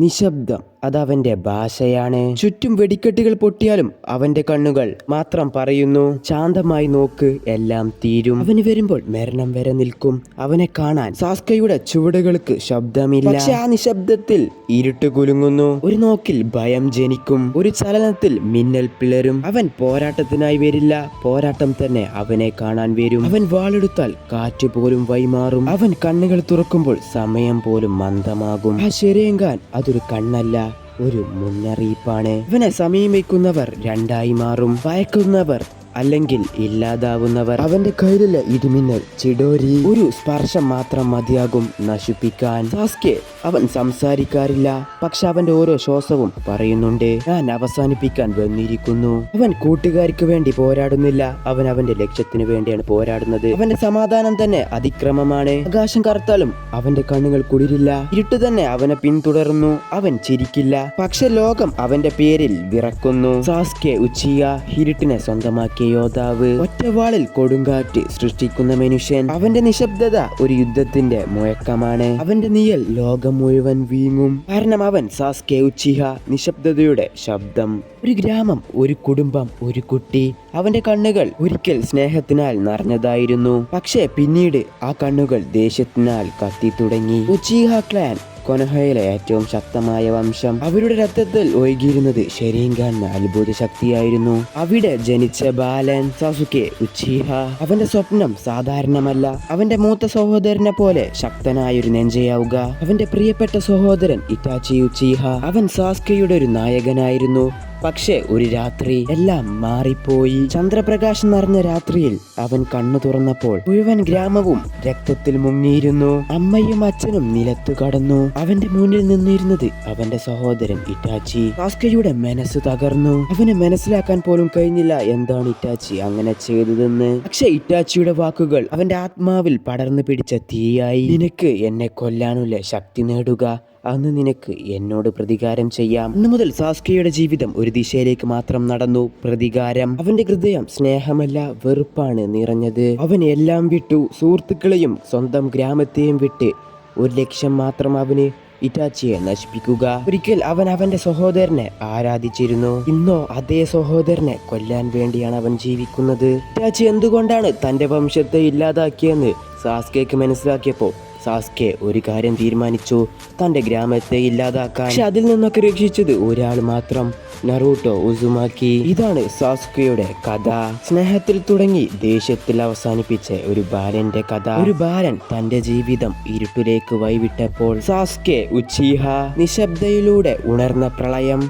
നിശബ്ദം അതവന്റെ ഭാഷയാണ്. ചുറ്റും വെടിക്കെട്ടുകൾ പൊട്ടിയാലും അവന്റെ കണ്ണുകൾ മാത്രം പറയുന്നു, ശാന്തമായി നോക്ക്, എല്ലാം തീരും. അവന് വരുമ്പോൾ മരണം വരെ നിൽക്കും. അവനെ കാണാൻ സാസ്കയുടെ ചുവടുകൾക്ക് ശബ്ദമില്ല. പക്ഷെ ആ നിശബ്ദത്തിൽ ഇരുട്ട് കുലുങ്ങുന്നു. ഒരു നോക്കിൽ ഭയം ജനിക്കും, ഒരു ചലനത്തിൽ മിന്നൽ പിളരും. അവൻ പോരാട്ടത്തിനായി വരില്ല, പോരാട്ടം തന്നെ അവനെ കാണാൻ വരും. അവൻ വാളെടുത്താൽ കാറ്റ് പോലും വൈമാറും. അവൻ കണ്ണുകൾ തുറക്കുമ്പോൾ സമയം പോലും മന്ദമാകും. ആ ശരിയെങ്കാൻ അതൊരു കണ്ണല്ല, ഒരു മുന്നറിയിപ്പാണ്. ഇവനെ സമീപിക്കുന്നവർ രണ്ടായി മാറും, ഭയക്കുന്നവർ അല്ലെങ്കിൽ ഇല്ലാതാവുന്നവർ. അവന്റെ കയ്യിലുള്ള ഇടിമിന്നൽ ചിഡോരി ഒരു സ്പർശം മാത്രം മതിയാകും നശിപ്പിക്കാൻ. സാസ്കെ അവൻ സംസാരിക്കാറില്ല, പക്ഷെ അവന്റെ ഓരോ ശ്വാസവും പറയുന്നുണ്ട്, ഞാൻ അവസാനിപ്പിക്കാൻ വന്നിരിക്കുന്നു. അവൻ കൂട്ടുകാർക്ക് വേണ്ടി പോരാടുന്നില്ല, അവൻ അവന്റെ ലക്ഷ്യത്തിന് വേണ്ടിയാണ് പോരാടുന്നത്. അവന്റെ സമാധാനം തന്നെ അതിക്രമമാണ്. ആകാശം കറുത്താലും അവന്റെ കണ്ണുകൾ കുളിരില്ല, ഇരുട്ട് തന്നെ അവനെ പിന്തുടർന്നു. അവൻ ചിരിക്കില്ല, പക്ഷെ ലോകം അവന്റെ പേരിൽ വിറക്കുന്നു. സാസ്കെ ഉച്ചിയ, ഇരുട്ടിനെ സ്വന്തമാക്കി യോദ്ധാവ്, ഒറ്റവാളിൽ കൊടുങ്കാറ്റ് സൃഷ്ടിക്കുന്ന മനുഷ്യൻ. അവന്റെ നിശബ്ദത ഒരു യുദ്ധത്തിന്റെ മുഴക്കമാണ്. അവന്റെ നിഴൽ ലോകം മുഴുവൻ വീങ്ങും, കാരണം അവൻ സാസ്കെ ഉച്ചിഹ, നിശബ്ദതയുടെ ശബ്ദം. ഒരു ഗ്രാമം, ഒരു കുടുംബം, ഒരു കുട്ടി. അവന്റെ കണ്ണുകൾ ഒരിക്കൽ സ്നേഹത്തിനാൽ നിറഞ്ഞതായിരുന്നു, പക്ഷേ പിന്നീട് ആ കണ്ണുകൾ ദേഷ്യത്തിനാൽ കത്തി തുടങ്ങി. ഉച്ചിഹ ക്ലാൻ കൊനോഹയിലെ ഏറ്റവും ശക്തമായ വംശം. അവരുടെ രക്തത്തിൽ ഒഴുകിയിരുന്നത് ഷെരിൻഗാൻ അത്ഭുത ശക്തിയായിരുന്നു. അവിടെ ജനിച്ച ബാലൻ സാസുകെ ഉച്ചിഹ. അവന്റെ സ്വപ്നം സാധാരണമല്ല, അവന്റെ മൂത്ത സഹോദരനെ പോലെ ശക്തനായൊരു നെഞ്ചയാവുക. അവന്റെ പ്രിയപ്പെട്ട സഹോദരൻ ഇറ്റാച്ചി ഉച്ചിഹ. അവൻ സാസ്കയുടെ ഒരു നായകനായിരുന്നു. പക്ഷെ ഒരു രാത്രി എല്ലാം മാറിപ്പോയി. ചന്ദ്രപ്രകാശം നിറഞ്ഞ രാത്രിയിൽ അവൻ കണ്ണു തുറന്നപ്പോൾ മുഴുവൻ ഗ്രാമവും രക്തത്തിൽ മുങ്ങിയിരുന്നു. അമ്മയും അച്ഛനും നിലത്തു കടന്നു. അവന്റെ മുന്നിൽ നിന്നിരുന്നത് അവന്റെ സഹോദരൻ ഇറ്റാച്ചി. സാസ്കയുടെ മനസ്സ് തകർന്നു. അവന് മനസ്സിലാക്കാൻ പോലും കഴിഞ്ഞില്ല എന്താണ് ഇറ്റാച്ചി അങ്ങനെ ചെയ്തതെന്ന്. പക്ഷെ ഇറ്റാച്ചിയുടെ വാക്കുകൾ അവന്റെ ആത്മാവിൽ പടർന്നു പിടിച്ച തീയായി. നിനക്ക് എന്നെ കൊല്ലാനുള്ള ശക്തി നേടുക, അന്ന് നിനക്ക് എന്നോട് പ്രതികാരം ചെയ്യാം. അന്ന് മുതൽ സാസ്കയുടെ ജീവിതം ഒരു ദിശയിലേക്ക് മാത്രം നടന്നു, പ്രതികാരം. അവന്റെ ഹൃദയം സ്നേഹമല്ല വെറുപ്പാണ് നിറഞ്ഞത്. അവൻ എല്ലാം വിട്ടു, സുഹൃത്തുക്കളെയും സ്വന്തം ഗ്രാമത്തെയും വിട്ട്. ഒരു ലക്ഷ്യം മാത്രം അവന്, ഇറ്റാച്ചിയെ നശിപ്പിക്കുക. ഒരിക്കൽ അവൻ അവന്റെ സഹോദരനെ ആരാധിച്ചിരുന്നു, ഇന്നോ അതേ സഹോദരനെ കൊല്ലാൻ വേണ്ടിയാണ് അവൻ ജീവിക്കുന്നത്. ഇറ്റാച്ചി എന്തുകൊണ്ടാണ് തന്റെ വംശത്തെ ഇല്ലാതാക്കിയെന്ന് സാസ്കേക്ക് മനസ്സിലാക്കിയപ്പോൾ സാസ്കെ ഒരു കാര്യം തീരുമാനിച്ചു, തന്റെ ഗ്രാമത്തെ ഇല്ലാതാക്കാൻ. പക്ഷെ അതിൽ നിന്നൊക്കെ രക്ഷിച്ചത് ഒരാൾ മാത്രം, നറൂട്ടോ ഉസുമാക്കി. ഇതാണ് സാസ്കയുടെ കഥ. സ്നേഹത്തിൽ തുടങ്ങി ദേഷ്യത്തിൽ അവസാനിപ്പിച്ച ഒരു ബാലന്റെ കഥ. ഒരു ബാലൻ തന്റെ ജീവിതം ഇരുട്ടിലേക്ക് വഴിവിട്ടപ്പോൾ സാസ്കെ ഉച്ചിഹ, നിശബ്ദയിലൂടെ ഉണർന്ന പ്രളയം.